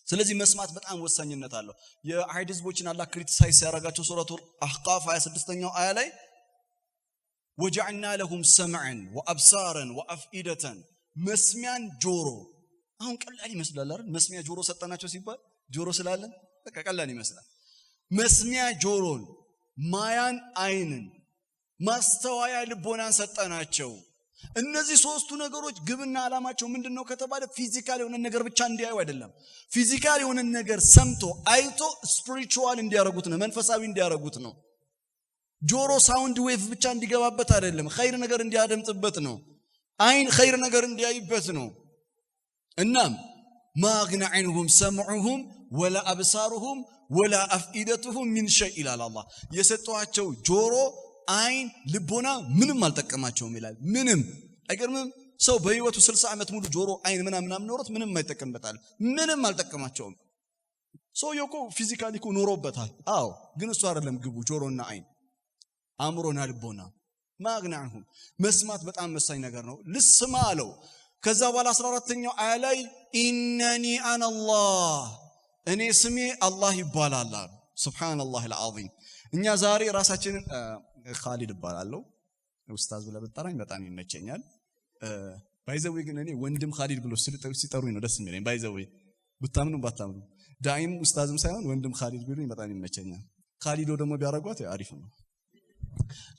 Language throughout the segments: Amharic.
ስለዚህ መስማት በጣም ወሳኝነት አለው የአይሁድ ህዝቦችን አላህ ክሪቲሳይዝ ያደረጋቸው ሱረቱል አህቃፍ 26ኛው አያ ላይ ወጀዐልና ለሁም ሰምዐን ወአብሳረን ወአፍኢደተን መስሚያን ጆሮ አሁን ቀላል ይመስላል አይደል መስሚያ ጆሮ ሰጠናቸው ሲባል ጆሮ ስላለን በቃ ቀላል ይመስላል መስሚያ ጆሮን ማያን አይንን ማስተዋያ ልቦናን ሰጠናቸው እነዚህ ሶስቱ ነገሮች ግብና አላማቸው ምንድነው ከተባለ ፊዚካል የሆነ ነገር ብቻ እንዲያዩ አይደለም ፊዚካል የሆነ ነገር ሰምቶ አይቶ ስፒሪቹዋል እንዲያረጉት ነው መንፈሳዊ እንዲያረጉት ነው ጆሮ ሳውንድ ዌቭ ብቻ እንዲገባበት አይደለም ኸይር ነገር እንዲያደምጥበት ነው አይን ኸይር ነገር እንዲያይበት ነው እናም ማግና ዐንሁም ሰምዑሁም ወላ አብሳሩሁም ወላ አፍኢደቱሁም ሚን ሸይء ኢላ አላህ የሰጧቸው ጆሮ አይን ልቦና ምንም አልተቀማቸውም ይላል ምንም አይገርምም ሰው በህይወቱ 60 ዓመት ሙሉ ጆሮ አይን ምናምን ኖሮት ምንም አይተቀምበታል ምንም አልተቀማቸውም ሰው የኮ ፊዚካሊ ኮ ኖሮበታል አዎ ግን እሱ አይደለም ግቡ ጆሮና አይን አምሮና ልቦና ማግናሁም መስማት በጣም መሳኝ ነገር ነው ልስማ አለው ከዛ በኋላ 14ኛው አያ ላይ ኢነኒ አና አላህ እኔ ስሜ አላህ ይባላል ሱብሃንአላህ አልዓዚም እኛ ዛሬ ራሳችንን ኻሊድ ይባላልው ኡስታዝ ብለ በጣራኝ በጣም ይመቸኛል ባይዘው ግን እኔ ወንድም ኻሊድ ብሎ ሲጠሩኝ ነው ደስ የሚለኝ ባይዘው ብታምኑ ባታምኑ ዳይም ኡስታዝም ሳይሆን ወንድም ኻሊድ ብሎኝ በጣም ይመቸኛል ኻሊዶ ደግሞ ቢያረጋት አሪፍ ነው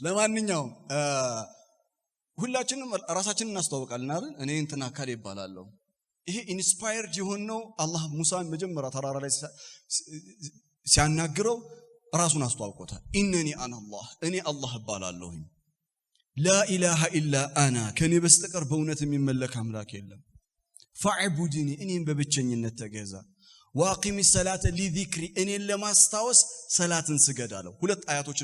ለማንኛውም ሁላችንም ራሳችንን እናስተዋውቃለን አይደል እኔ እንትና ካሌ ይባላልው ይሄ ኢንስፓየርድ የሆነው አላህ ሙሳን መጀመሪያ ተራራ ላይ ሲያናግረው ራሱን አስተዋውቆታል ኢነኒ አና አላህ እኔ አላህ እባላለሁ ላ ኢላሃ ኢላ አና ከኔ በስተቀር በእውነት የሚመለክ አምላክ የለም ፈዕቡድኒ እኔን በብቸኝነት ተገዛ ወአቂሚ ሰላተ ሊዚክሪ እኔን ለማስታወስ ሰላትን ስገድ አለው ሁለት አያቶችን